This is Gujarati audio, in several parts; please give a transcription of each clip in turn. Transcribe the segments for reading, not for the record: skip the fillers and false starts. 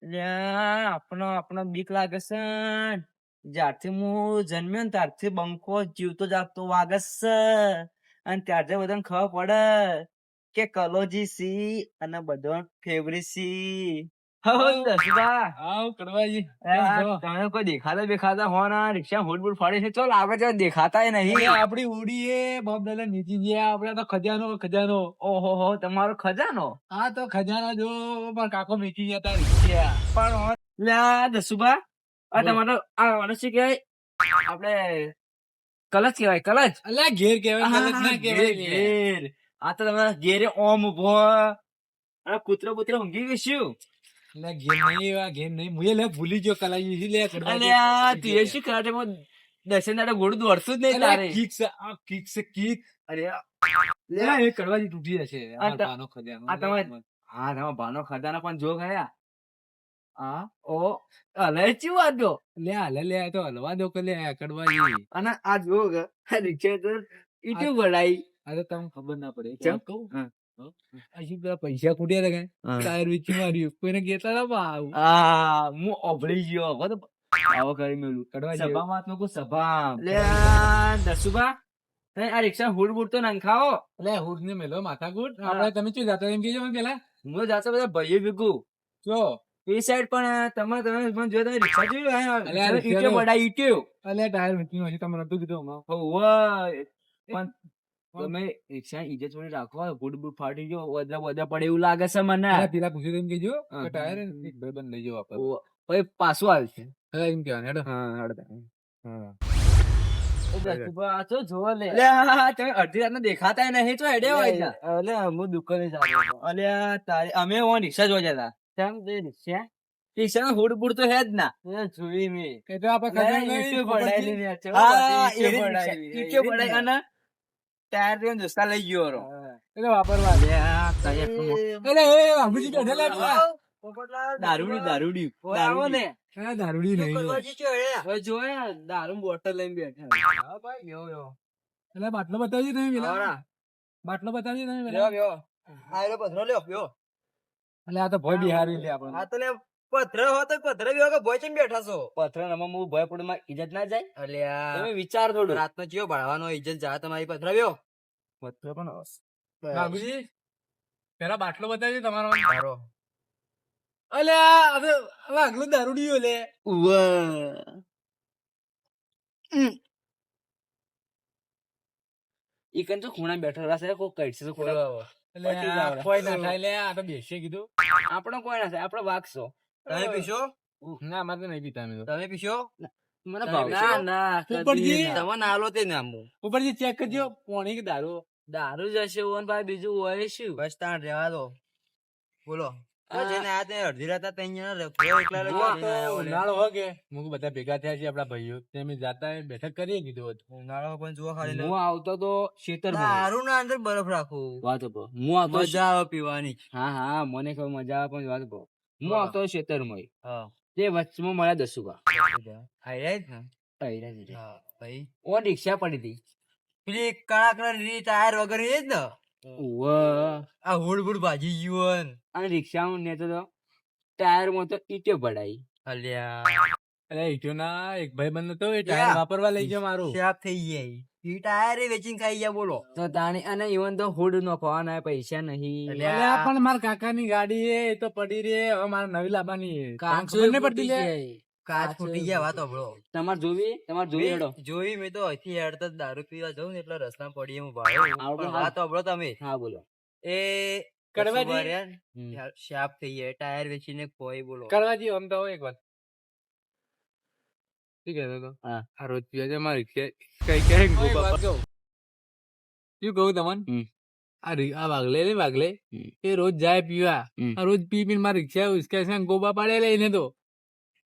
આપણો આપણો બીક લાગે છે ન. જ્યારથી હું જન્મ્યો ને ત્યારથી બંકો જીવતો જાગતો વાગે છે. અને ત્યારથી બધાને ખબર પડે કે કલોજી સી અને બધો ફેવરી સી. હો દસબા. કડવાજી તમે કોઈ દેખાતા બેખાતા હો ના રિક્ષા હુડ બુડ ફાડી છે. ચાલ આગળ જરા દેખાતાય નહીં. આપડી ઉડી એ બાપ દાદા નીચી ગયા આપડે તો ખજાનો ખજાનો. ઓહો હો તમારો ખજાનો. હા તો ખજાના જો પણ કાકો વેચી જતા રીક્ષા. પણ લ્યા દસુબા આ બોલ. તમારો આ મને શું કહેવાય આપણે કલચ કહેવાય કલચ. અલ્યા ઘેર કેવાય હા, કલચ ના ઘેર, કેવાય લે. ઘેર. આ તો તમારા ઘેરે ઓમ ઉભો અને કૂતરો કૂતરો ઊંઘી ગયું. અલ્યા ઘેર નહીં એવા ઘેર નહીં મુએ લે ભૂલી ગયો કલાજી લે કડવાજી. અલ્યા તું એ શું કરાટેમાં દર્શન દાડે ઘોડું દોડતું જ નહીં તારે. અલ્યા કિક છે આ કિક છે કિક. અરે અલ્યા એ કડવાજી તૂટી જશે આ અમાર ત- પાનો ખજાનો. આ તમારે હા તમારા ભાનો ખજાના પણ જો ગયા. હા ઓ અલે ચી વાતો. લે હાલે લે આ તો હલવા દો કે લે કડવાજી. અને આ જો રિક્ષા તો ઈટું બડાઈ. આ તો તમને ખબર ના પડે એક ચમ? વાત કહું. હા. હજી પેલા પૈસા ખૂટ્યા લગે હા. ટાયર વેચી માર્યું કોઈને કહેતા ના ભાવ. આ હું ઓભળી ગયો હવે તો આવો કરી મેલું કડવાજી સભામાં તો કોઈ સભા લે દસુબા તમે આ રિક્ષા હુડ બુડ તો નંખાવો. એટલે હુડ ને મેલો માથાકૂટ હા. આપણે તમે શું જાતા એમ કહેજો મને પેલા હું જાતો બધા ભાઈઓ ભેગું જો એ સાઈડ પણ તમે મને જો તમે રિક્ષા જોયું અલે આ રિક્ષા ઈટ્યો તો- બડા ઈટ્યો. અલે ટાયર વેચી હશે તમે નતું કીધું હમણાં. હોવે. પણ તમે રિક્ષા ઈજ્જત થોડી રાખો હુડ બુડ ફાટી ગયો વધા વધા પડે એવું લાગે છે મને. અલે પેલા પૂછ્યું તો એમ કહેજો હા. કે ટાયર એક ભાઈબંધ લઈ જાઓ આપણે. હોવે. પછી પાછું આવશે. હવે એમ કહેવાનું હેડો. હા હળતા. હા. દસુબા તો જોવો લે. અલ્યા તમે અડધી રાતના દેખાતાય નહીં તો હેડે હોય છે. અલ્યા હું દુકાને જ આવ્યો હતો. અલ્યા તારી અમે ઓન રિક્ષા જોવા જતા. કેમ તે રિક્ષા રિક્ષાનો હુડ બુડ તો હે જ ના. એ જોઈ મેં. એ તો આપણે ખજાનો નહીં, ઈંટો પોપટજી. પડાયેલી ને છે. હા, ઈંટો એની પડાયેલી. રિક્ષા, ઈંટો એની પડાઈ જ અને ટાયર થી દોસ્તા લઈ ગયો રો. એ તો વાપરવા દે. અલ્યા કયા કમો. અલે એ બાબુજી બેઠેલા હતા. દારૂડી દારૂડી આવો ને. હા, દારૂડી નહીં જો. હવે જોયા દારૂ બોટલ લઈને બેઠા. અલે બાટલો બતાવજો તમે પેલા આવરા. બાટલો બતાવજો તમે લ્યો પેલા. લ્યો. આ લ્યો પથરો લ્યો લ્યો. અલે આ તો ભોય બિહારી લે આપણને. આ તો લે પથરો હો તો પથરો બી કે ભોય ચમ બેઠા છો. પથરો નમા હું ભોય પડે માં ઇજ્જત ના જાય. અલ્યા તમે વિચાર થોડું. રાતનો ચિયો ભળવાનો ઇજ્જત જા તમારી પથરો વ્યો. પથરો પણ બાબુજી પેલા બાટલો બતાવજો તમારો. મારો. અલે આ તો આગલું દારૂડિયો લે. ઈ કન તો ખૂણા બેઠો રહેશે કોઈ કઈડશે તો ખૂણા. અલે પતી આ જાવડા. કોઈ ના થાય લે આ તો બેસે કીધું. આપણો કોઈ ના થાય આપણો વાગશો. તમે પીશો? ના મારે તો નહીં પીતા અમે તો. તમે પીશો? મને તમે ભાવ પીશો? ના ના ઉપરજી. તમે નાલો તે નામ. ઉપરથી ચેક કરજો પોણી કે દારૂ. દારૂ જ હશે ઓન ભાઈ બીજું હોય શું? બસ તાણ રહેવા દો. બોલો. જેને આ તે અડધી રાત ઉનાળો હોય કે મુક બધા ભેગા થયા છે આપડા ભાઈઓ તેમ જાતા બેઠક કરીએ કીધું હતું. ઉનાળો પણ જુઓ ખાલી. હું આવતો તો ખેતર દારૂ ના અંદર બરફ રાખો. વાત બો. હું આવતો મજા આવે પીવાની. હા હા મને ખબર મજા આવે પણ વાત બો. હું આવતો ખેતરમાં. હા. તે વચમાં મળ્યા દસુકા. આયરા જ ને. આયરા જ. હા ભાઈ. ઓ રિક્ષા પડી હતી. પેલી કાળા કલર ની ટાયર વગર એ જ ને. આ હુડ બુડ ભાજી ગયું અને રિક્ષામાં નેતો તો ટાયર માં તો ઈટે પડાઈ. અલ્યા અરે ઈટો ના એક ભાઈ બંધ હતો એ ટાયર વાપરવા લઈ ગયો મારું. શાપ થઈ જાય. ઈ ટાયર વેચીને ખાઈ ગયા બોલો. તો તાણી અને ઇવન તો હુડ નો ખવાના પૈસા નહીં. અલ્યા પણ મારા કાકાની ગાડી એ તો પડી રે હવે મારે નવી લાવવાની. કાચ ખબર નહીં પડતી લે. કાચ ફૂટી ગયા વાતો બળો. તમારે જોવી હેડો. જોઈ મેં તો અહીંથી હેડતા દારૂ પીવા જઉં ને એટલે રસ્તા પડી હું ભાડો. વાતો બળો તમે. હા બોલો. એ કડવાજી. શાપ થઈ જાય ટાયર વેચીને કોઈ બોલો. કરવાજી આમ તો એક વાત શું કહેતો હતો? હા. આ રોજ પીવા છે મારી કઈ કઈ શું કહું તમને આ વાગલે ને વાગલે એ રોજ જાય પીવા. આ રોજ પી પીને મારી રિક્ષા ઉસકે છે ગોબા પાડે લઈને તો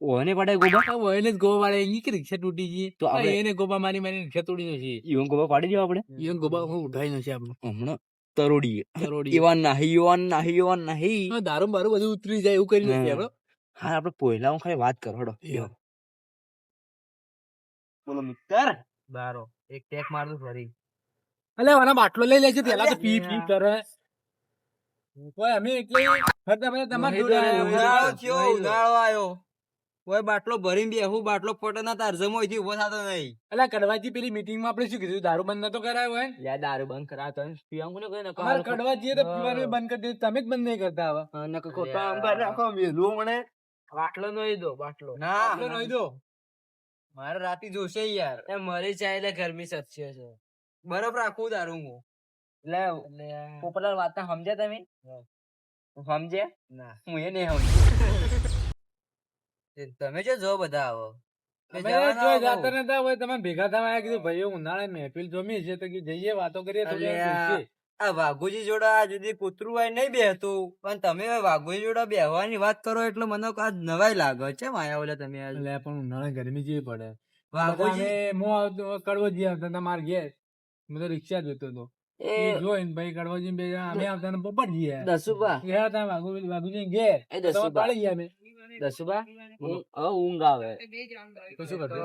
ઓને પડે ગોબા. એને જ ગોબા પાડે એની કે રિક્ષા તૂટી ગઈ તો આપણે- એને ગોબા મારી મારી રિક્ષા તોડી નાખી. ઈવન ગોબા પાડી દેવા આપણે. ઈવન ગોબા હું ઉઠાઈ નથી આપણું હમણાં તરોડી કરોડી. એવા નહીં. દારૂ બારું બધું ઉતરી જાય એવું કરી નાખીએ આપણે. હા આપડે પોયલા ખાલી વાત કરો હડો. બોલો મિત્ર. બારો એક ટેક માર દઉં ફરી. અલે આના બાટલો લઈ લેજે પેલા તો પી પી કરે. ઓય અમે એટલે ફરતા ફરતા તમારે જોડે આવ્યા. ઉનાળો થયો, ઉનાળો આયો. ઓય બાટલો ભરીને બેહું, બાટલો ફોટો ના તારજમોયથી ઉભો થતો નહીં. અલા કડવાજી પેલી મીટિંગમાં આપણે શું કીધું દારૂ બંધ નતો કરાયો હોય ને? યાર દારૂ બંધ કરાવતો ને પીવાનું કોને કહે ને અમારે કડવાજીએ તો પીવાનું બંધ કરી દીધું, તમે જ બંધ નહીં કરતા હવે. બાટલો નોઈ દો, બાટલો આટલો નહીં દો. મારે રાતી જોશે યાર. એ મરી જાય એટલે ગરમી સચ્ચે છે. બરફ રાખું દારૂ હું. એટલે પોપટલાલ વાત સમજ્યા તમે? સમજ્યા? ના હું એ નહીં સમજ્યો. તમે જો જો બધા આવો. અમે જો જાતા નતા હોય તમે ભેગા થવા આયા, કીધું ભાઈ ઉનાળે મહેફિલ જોમી છે તો કે જઈએ વાતો કરીએ થોડી વાર બેસીએ. આ વાઘુજી જોડે આ જુદી કૂતરું હોય નહીં બેહતું, પણ તમે વાઘુજી જોડે બેહવાની વાત કરો એટલે મને આજ નવાઈ લાગે છે. માયા ઓલા તમે આજ એટલે પણ ઉનાળે ગરમી જેવી પડે. વાઘુજી હું આવતો કડવાજી આવતા હતા માર ઘેર, મેં તો રિક્ષા જોતો હતો. એ જોઈને ભાઈ કડવાજી બે જણા અમે આવતા ને પોપટજી આયા. દસુબા ગયા હતા વાઘુજી ઘેર એ તો દસુબા પાડી ગયા અમે. દસુબા ઊંઘ આવે તો શું કરતો?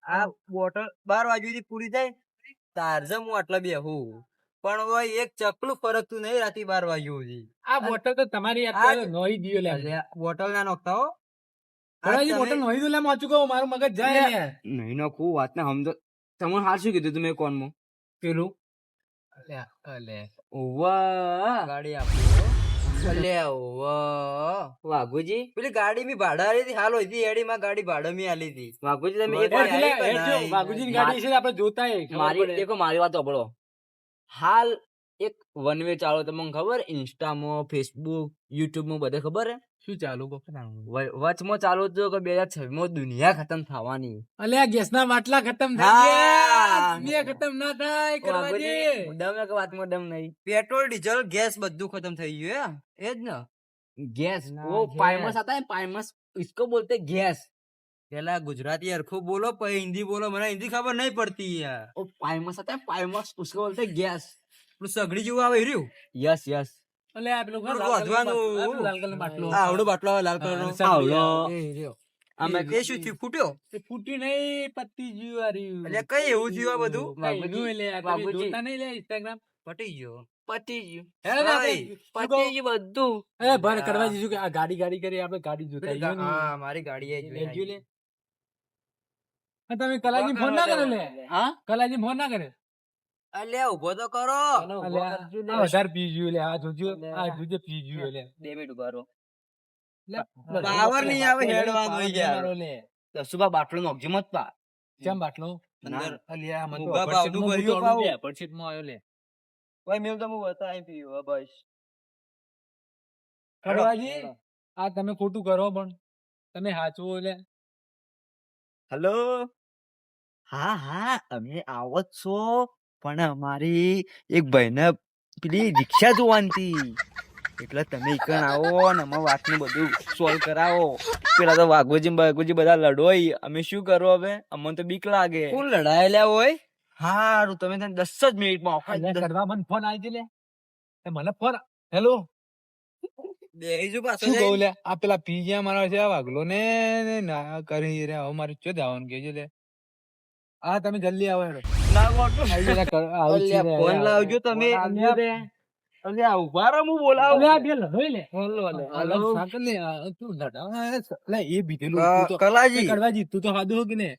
આ બોટલ 12 વાગ્યાથી પૂરી થાય તારજે હું આટલા બેહું, પણ હવે એક ચકલું ફરકતું નહીં રાતી 12 વાગ્યા સુધી. આ બોટલ તો તમારી અત્યારે નોઈ દીયો લે. બોટલ ના નોખતા હો. કડવાજી બોટલ નોઈ દો લે, માચું કહું મારું મગજ જાય લે. નહીં નોખું વાત ને સમજો. તમને હાલ શું કીધું તમે કોનમાં પેલું ગાડી આપી વાઘુજી પેલી ગાડી મી ભાડા આલી હતી. હાલ હોતી એડી માં ગાડી ભાડા મી આલી હતી. વાઘુજી તમે એક વાર આલી કે નહીં? વાઘુજી ની ગાડી છે આપણે જોતા મારી દેખો મારી વાત સાંભળો. હાલ એક વન વે ચાલો તમને ખબર? ઇન્સ્ટામાં, ફેસબુક, યુટ્યુબ માં બધે ખબર હે શું ચાલુ વચમાં ચાલુ હતું કે 2026 દુનિયા ખતમ થવાની. અલ્યા ગેસ ના બાટલા ખતમ હા. થઈ ગયા, દુનિયા ખતમ ના થાય કરવાજી. વાતમાં દમ નહીં. પેટ્રોલ ડીઝલ ગેસ બધું ખતમ થઈ ગયું હે એજ ને. ગેસ ના, वो गैस. पाइमस आता है पाइमस, इसको बोलते गैस. પેલા ગુજરાતી હરખું બોલો પછી હિન્દી બોલો, મને હિન્દી ખબર નહીં પડતી યાર. ઓ પાइमस आता है पाइमस, उसको बोलते गैस. પેલું સગડી જેવું આવે રહ્યું. Yes yes. અલ્યા આ પેલું પેલું લાલ કલરનો વધવાનું. લાલ કલરનો બાટલો. આવડો બાટલો આવે લાલ કલરનો. આવડો. આમાં એ શું થયું? ફૂટ્યો? તે ફૂટી નહીં, પત્તી જ્યું આ રહ્યું. એટલે કઈ એવું થયું આ બધું? કઈ નું લે, આ તમે બાબુજી. જોતા નહીં લે Instagram? પટી ગયો. પતી ગયું. હે ને આપણે ભાઈ, પતી ગયું બધું. એ ભર કરવાજી શું કે આ ગાડી કરી આપણે ગાડી જોતા પેલી આવીએ ને. હા મારી ગાડી એ લે જ્યું લે. હા, તમે કલાજી ફોન ના કરે લે. હા કલાજી ફોન ના કરે. અલ્યા ઉભો તો કરો. અલ્યા, આ વધારે પી જ્યું લે, આ જોજો, આ જોજો પી જ્યું લે. 2 મિનિટ ઉભા રહો. લે, પાવર નહીં આવે, હેડ વાત પાવર હોય નહીં યાર. મારો લે. દસુબા બાટલો નોખજો મત પા. ચમ બાટલો? અંદર. અલ્યા, મને તો ઉભા અપરચેટમાં ભાવનું હું ભર્યું તોડું પાવ. લે, અપરચેટમાં આવ્યો લે. ભાઈ મેં તો હું બતાવી પીયો બસ. કડવાજી, આ તમે ખોટું કરો પણ તમે હાચવો લે. હેલો. હા હા અમે આવો જ છો, પણ અમારી એક ભાઈને પેલી રિક્ષા જોવાની એટલે તમે ઈકણ આવો ને અમે વાતનું બધું સોલ્વ કરાવો. પેલા તો વાઘોજી બધા લડોય, અમે શું કરો હવે? અમને તો બીક લાગે. કોણ લડાયેલા હોય? હારું તમે 10 જ મિનિટમાં અલ્યા, કડવા મને ફોન આવી લે. એ મને ફોન, હેલો, શું કહું લે? આ પેલા પીજા મારા છે, આ વાગલો ને ના કરી રે. હવે મારે ચો જવાનું કેજો લે. હા, તમે જલ્દી આવો હેડો. આવી જા, આવું છે રે. ફોન લાવજો તમે. અલ્યા, અલ્યા ઉભા રહો, હું બોલાવું. અલ્યા, બે લડોય લે. હેલો. સાકર લે, તું લડા. લે, એ બીધેલું તું તો. કલાજી કડવાજી, તું તો સાદું હો કે ને?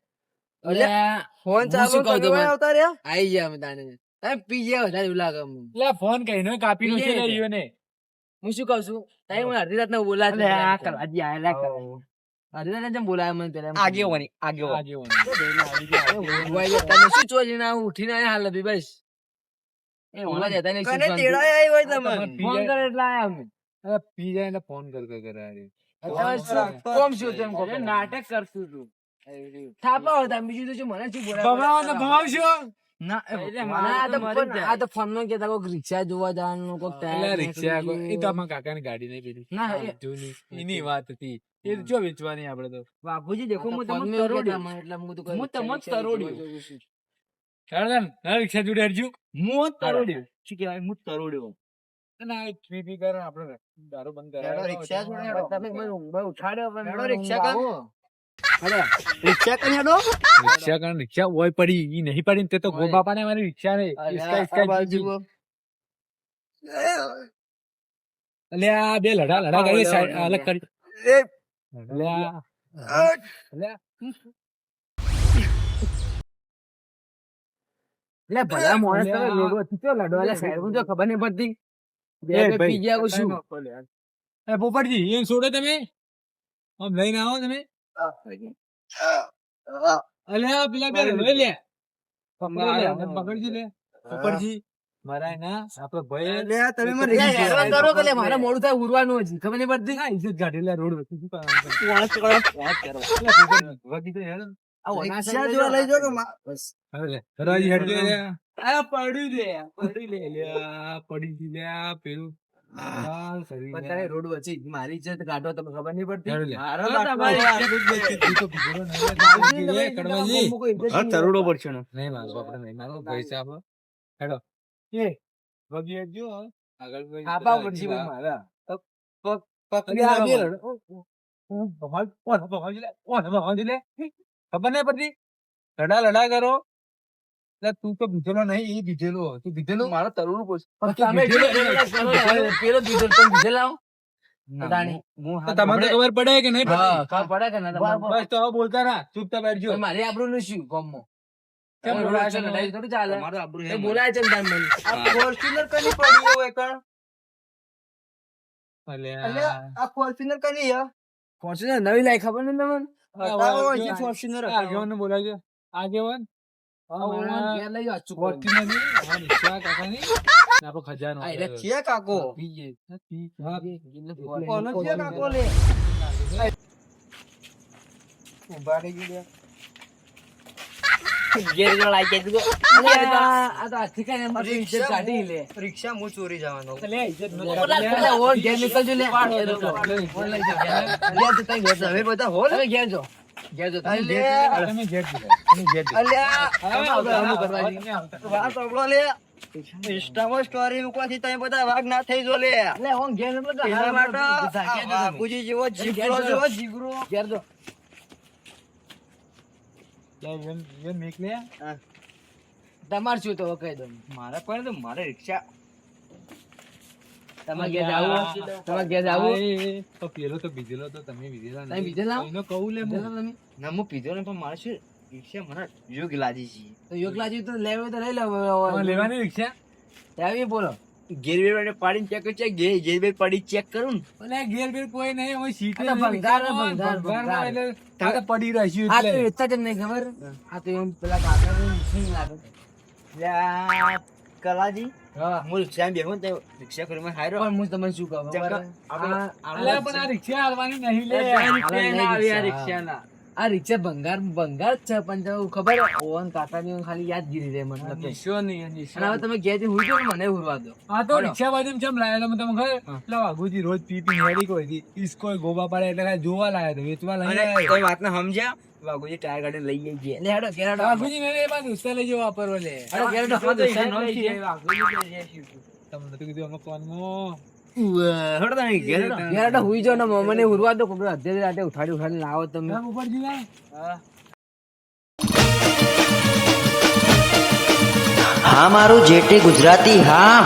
અલ્યા, ફોન હું ચાલુ શું કહું તમે તમને? આવતા રહ્યા. આઈ ગયા અમે તાને તમે પી ગયા વધારે એવું લાગે અમને. લે, ફોન કહીને કાપી નો છે લે ઈયો ને. હું શું કહું છું તાઈ મને અડધી રાતના બોલાવે છે. અલ્યા, કલાજી આયેલા કરે. અડધી રાતના જેમ બોલાવે મને પેલા એમ આગેવાની આગેવાની. આગેવાન. ઉવાઈ ગયા. તમે શું છો જઈને આવું ઉઠીને આયા હાલ અભી બસ એ ઉલા જતા નહીં કને શું તેડાય આવી હોય તમે. ફોન કરે એટલે આયા અમે. અરે, પી જાય ને ફોન કર કરે. તમે શું કોમ શું તેમ કહો? નાટક કરતું તું થાપા હતા બીજું તો શું મને શું બોલાવે? ભમાવશો. ના એટલે મને આ તો ફોન માં કેતા કોઈક રિક્ષા જોવા જવાનું કોઈક ટાયર રિક્ષા નીકળી એ તો અમારા કાકાની ગાડી નહીં પેલી. ના, એ- જૂની. એની વાત હતી. એ તો જો વેચવાની આપણે તો. બાપુજી દેખો હું ફોન તમને માં તરોડ્યો. કહેતા મને એટલે હું કીધું હું તમને રિક્ષા તરોડ્યો. જોઈશું. ચાલો ને, રિક્ષા જોડે હરજુ. હું તરોડ્યો. શું કહેવાય? હું તરોડ્યો. ના, એ પી કરે આપણે દારૂ બંધ હેડો, કરાવે. રિક્ષા જોડે હેડો. તમે મને ઊંઘમાં ઉઠાડ્યો પણ હેડો, મને રિક્ષા ઊંઘ કર. આવો. રિક્ષા કઈ હેડો. રિક્ષા કારણ રિક્ષા હોય પડી ઈ નહીં પડી ને તે તો હોય. ગો બાપા ને મારી રિક્ષા ને અલ્યા, ઇસકા આ ઇસકા બાજુ. અલ્યા બે લડા કરી સાઈડ અલગ કરી અલ્યા અલ્યા લે ભલા માણસ તમે લોડો ચીચો લડવા લે સાઈડ માં જો ખબર નહીં પડતી બે પી ગયા કે શું એ પોપટજી એમ છોડો તમે આમ લઈને આવો તમે અલ્યા પેલા બે લઈ લે પકડજી લે પોપટજી મારા ના આપડે ભાઈ લે તમે મને હેરાન કરો કે લે મારા મોડું થાય ઉરવાનું હજી ખબર નહીં પડતી આ ઇજ્જત ગાડી લે રોડ વચ્ચે શું વગી તો હેડ રિક્ષા જોવા લઈ જાઓ કે બસ હવે લે રાજી હેડ લે આ પડી લે પડી લે પેલું હાલ કરી લે બતારે રોડ વચ્ચે મારી ઇજ્જત કાઢો તમે ખબર નહીં પડતી હેડ લે મારો તમારી તો બીજો નહીં કડવાજી તરુડો પડશે નહીં મારો આપણે નહીં મારો પૈસા આપો હેડો એ વગી હેડ જો આગળ કોઈ આપા પડશે મારા પકડી આ બે ખબર નહીં પડતી લડા કરો એટલે તું તો બીજેલો નહીં એ બીજેલો તું બીજેલો મારો તરુડું પડશે તમે પેલો દીધો તમે બીજે લાવો તમને ખબર પડે કે નહીં હા ખબર પડે કે ના બસ તો હવે બોલતા ના ચૂપચાપ બેઠજો મારી આબરૂ નું શું ગામમાં કેમ બોલાય છે બોલાય છે? લડાઈ થોડી ચાલે મારો આબરૂ એ બોલાય છે ને તાર મને આ ફોર્ચ્યુનર કની પડી હોય કણ અલ્યા આ ફોર્ચ્યુનર કની હે ફોર્ચ્યુનર નવી લાઈ ખબર નહીં તમને બતાવો છે ફોર્ચ્યુનર આગેવાન ને બોલાવજો આગેવાન ઘેર લઈ જાઓ, ચૂપ કરી. ફોર્ચ્યુનર ની અમારી રિક્ષા કાકાની ને આપણો ખજાનો આ એટલે છે કાકો પીએ કોનો છે કાકો લે ઉભા રહી ગયો આ તો હાથી ખાઈને મારી ઇજ્જત કાઢી લે. રિક્ષા હું ચોરી જવાનો લે ઇજ્જત ન પેલા ઓર ઘેર નીકળજો લે. ઓર લઈ જાઓ ઘેર. ઘેર જો તમે ઘેર જાઓ. હવે બધા હોલ તમે ઘેર જાઓ. ઘેર જાઓ તમે. અલ્યા. તમે જેટ દીધા તમે જેટ દીધા અલ્યા તમે આવું કરવા જઈએ. વાત સાંભળો લે ઇન્સ્ટામાં સ્ટોરી મૂકવાથી તમે બધા વાઘ ના થઈ જો લે લે ઓર ઘેર નીકળજો. એના માટે ઘેર જાઓ તમે. બાપુજી જેવો જીગરો જેવો જીગરો ઘેર જાઓ. એમ મેક લે તમારે શું તો કહી દો. મારા પણ તો મારે રિક્ષા તમારે ઘેર જાવું? તમારે ઘેર જાવું? તો પેલો તો બીજેલો તો તમે બીજેલા તમે બીજેલા? એનો કહું લે બીજેલા તમે? ના હું પીધો ને પણ મારે શું રિક્ષા મને યોગ લાગી છે તો યોગલા જેવું તો લેવું હોય તો લઈ લો. લેવાની રિક્ષા આવી બોલો. ગેર વેર પાડીને ચેક કરી ગેર વેર પાડી ચેક કરું અલે ઘેર બેર કોઈ નહીં હોય સીટ આ તો ભંગાર ને ભંગાર. તારે પડી રહ્યું આ તો એટલે વેચતા જ નહીં ખબર. આ તો એમ પેલા કાકાનું સિંગ લાગે. ને કલાજી હા. હું રિક્ષા બેહું તો રિક્ષા કરી હાયરો પણ હું તમને શું કહું ખબર? આપણે- અલે પણ આ રિક્ષા હાલવાની નહીં લે આ રિક્ષા ભંગાર ભંગાર જ છે પણ તમને ખબર ઓવન કાકાની ખાલી યાદગીરી રહે મતલબ કે. અને હવે તમે ઘેરથી હુઈ જાઓ ને મને હુરવા દો. આ તો રિક્ષા બાજુ ચમ લાયેલો મને તમે ખબર એટલે વાઘુજી રોજ પી પી હેડી કોઈ હતી ઈસકો ગોબા પાડે એટલે કાંઈ જોવા લાયો તો વેચવા લઈ અને આવ્યો. કોઈ વાતને સમજ્યા વાઘુજી ટાયર ગાડી લઈ જઈએ લે હેડો ઘેર હેડો. વાઘુજી ને એ બાજુ ઉસ્તા લઈ જવો વાપરવો લે હેડો ઘેર હેડો. તમને તો કીધું અમે ફોનમાં હડો તમે ઘેર હેડો. ઘેર હેડો હુઈ જાઓ ને મને હુરવા દો. કોઈ અડધી રાતે ઉઠાડી લાવો તમે. ઉપરજી ના હા મારું જેટી ગુજરાતી હા